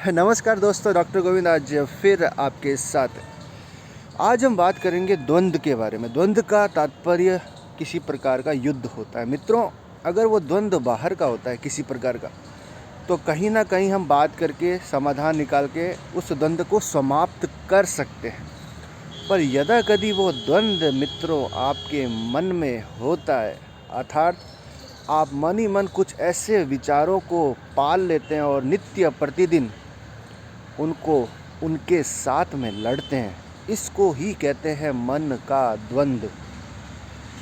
नमस्कार दोस्तों, डॉक्टर गोविंद आज फिर आपके साथ। आज हम बात करेंगे द्वंद्व के बारे में। द्वंद्व का तात्पर्य किसी प्रकार का युद्ध होता है। मित्रों, अगर वो द्वंद्व बाहर का होता है किसी प्रकार का, तो कहीं ना कहीं हम बात करके समाधान निकाल के उस द्वंद्व को समाप्त कर सकते हैं। पर यदा कभी वो द्वंद्व मित्रों आपके मन में होता है, अर्थात आप मन ही मन कुछ ऐसे विचारों को पाल लेते हैं और नित्य प्रतिदिन उनको उनके साथ में लड़ते हैं, इसको ही कहते हैं मन का द्वंद्व।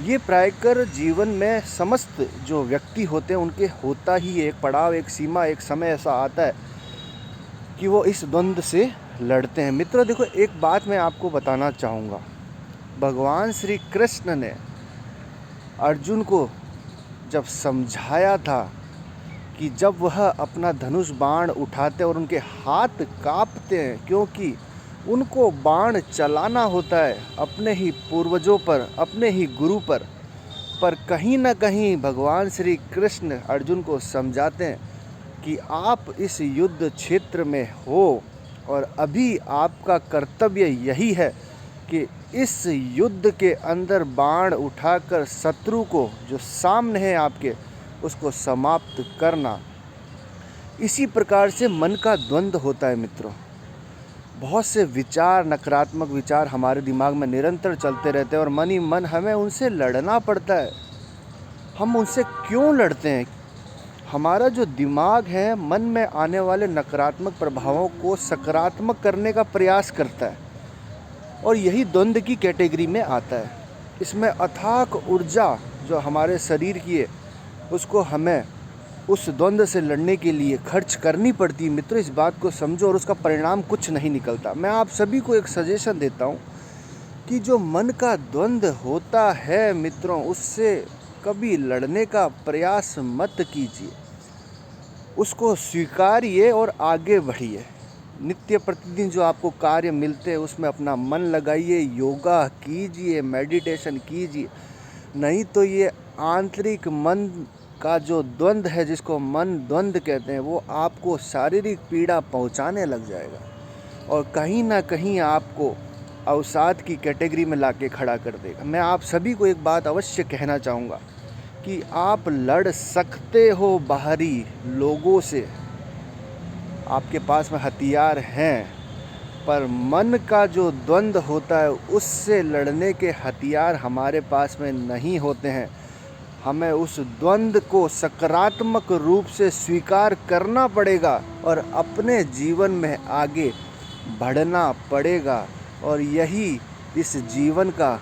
ये प्रायकर जीवन में समस्त जो व्यक्ति होते हैं उनके होता ही एक पड़ाव, एक सीमा, एक समय ऐसा आता है कि वो इस द्वंद्व से लड़ते हैं। मित्रों देखो, एक बात मैं आपको बताना चाहूँगा। भगवान श्री कृष्ण ने अर्जुन को जब समझाया था कि जब वह अपना धनुष बाण उठाते और उनके हाथ कांपते हैं, क्योंकि उनको बाण चलाना होता है अपने ही पूर्वजों पर, अपने ही गुरु पर कहीं ना कहीं भगवान श्री कृष्ण अर्जुन को समझाते हैं कि आप इस युद्ध क्षेत्र में हो और अभी आपका कर्तव्य यही है कि इस युद्ध के अंदर बाण उठाकर शत्रु को जो सामने है आपके, उसको समाप्त करना। इसी प्रकार से मन का द्वंद्व होता है मित्रों। बहुत से विचार, नकारात्मक विचार हमारे दिमाग में निरंतर चलते रहते हैं और मन ही मन हमें उनसे लड़ना पड़ता है। हम उनसे क्यों लड़ते हैं? हमारा जो दिमाग है मन में आने वाले नकारात्मक प्रभावों को सकारात्मक करने का प्रयास करता है और यही द्वंद्व की कैटेगरी में आता है। इसमें अथाक ऊर्जा जो हमारे शरीर की है, उसको हमें उस द्वंद्व से लड़ने के लिए खर्च करनी पड़ती है। मित्रों, इस बात को समझो और उसका परिणाम कुछ नहीं निकलता। मैं आप सभी को एक सजेशन देता हूँ कि जो मन का द्वंद्व होता है मित्रों, उससे कभी लड़ने का प्रयास मत कीजिए। उसको स्वीकारिए और आगे बढ़िए। नित्य प्रतिदिन जो आपको कार्य मिलते हैं उसमें अपना मन लगाइए, योगा कीजिए, मेडिटेशन कीजिए। नहीं तो ये आंतरिक मन का जो द्वंद्व है, जिसको मन द्वंद्व कहते हैं, वो आपको शारीरिक पीड़ा पहुंचाने लग जाएगा और कहीं ना कहीं आपको अवसाद की कैटेगरी में लाके खड़ा कर देगा। मैं आप सभी को एक बात अवश्य कहना चाहूँगा कि आप लड़ सकते हो बाहरी लोगों से, आपके पास में हथियार हैं, पर मन का जो द्वंद्व होता है उससे लड़ने के हथियार हमारे पास में नहीं होते हैं। हमें उस द्वंद्व को सकारात्मक रूप से स्वीकार करना पड़ेगा और अपने जीवन में आगे बढ़ना पड़ेगा, और यही इस जीवन का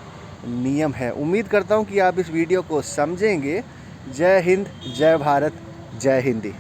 नियम है। उम्मीद करता हूँ कि आप इस वीडियो को समझेंगे। जय हिंद, जय भारत, जय हिंदी।